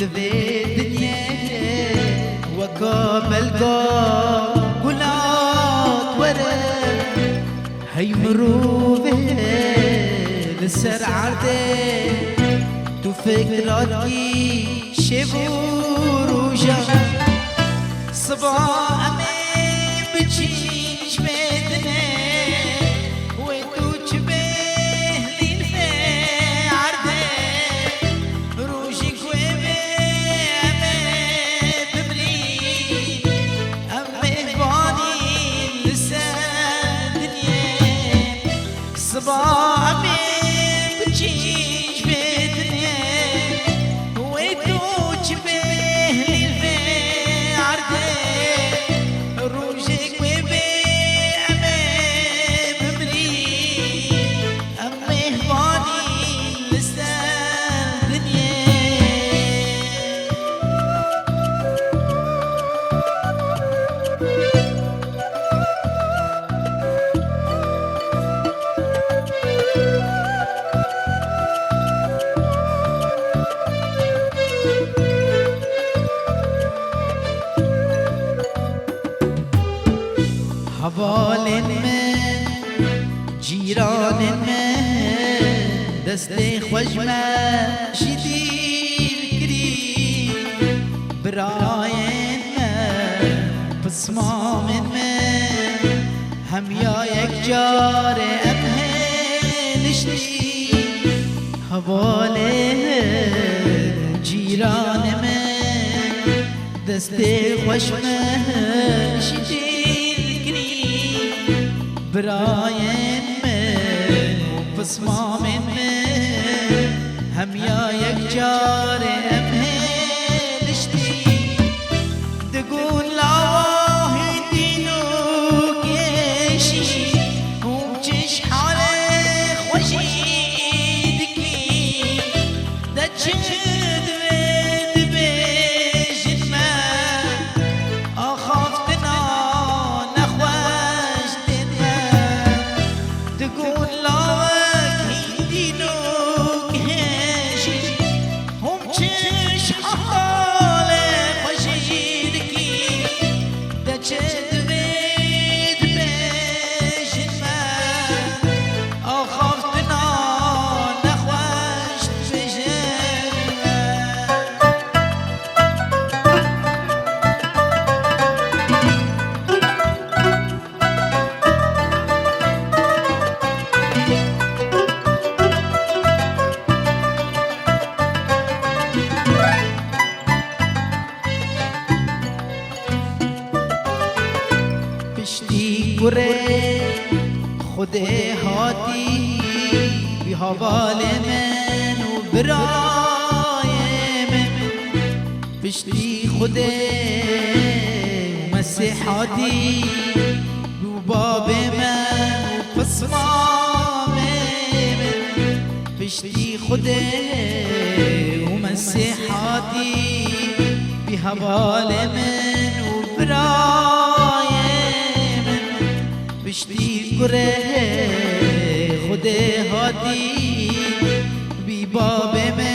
دبي دنيا وقابل قولات ورد هي مروبه لسر عرده تو فكراتي شبور وجا صباح امي بتشيش بدنا وتو تشبه ليلة عرده روجك وبي امي بمري امي باني لسه دنيا صباح امي بتشيش بدنا وتو تشبه ليلة عرده روجك وبي امي بمري امي هباني لسه دنيا حوال من جيران من دستي خجمة شدير كريم براين من بصمام من هم يا يكجار أمهل شديد حوال من جيران من دستي خجمة شدير براين من وبصمام من هم يا يكجار أمهل شديد تقول لا واحد دينوك يشي ومجيش حالي خوشيدكي دجد بيد بيجد ما أخافتنا تقول لك دينوك هاشي هم تش حالي خشيدكي تجد بيد بيجن ما أخافتنا نخوشت بجن بشتی گره خودی هاتی بی حوال من و برای من بشتی خودی مسیحاتی رو باب من و پسمام من بشتی خودی مسیحاتی بی حوال من و برای بشتی گره خود هاتی بی باب من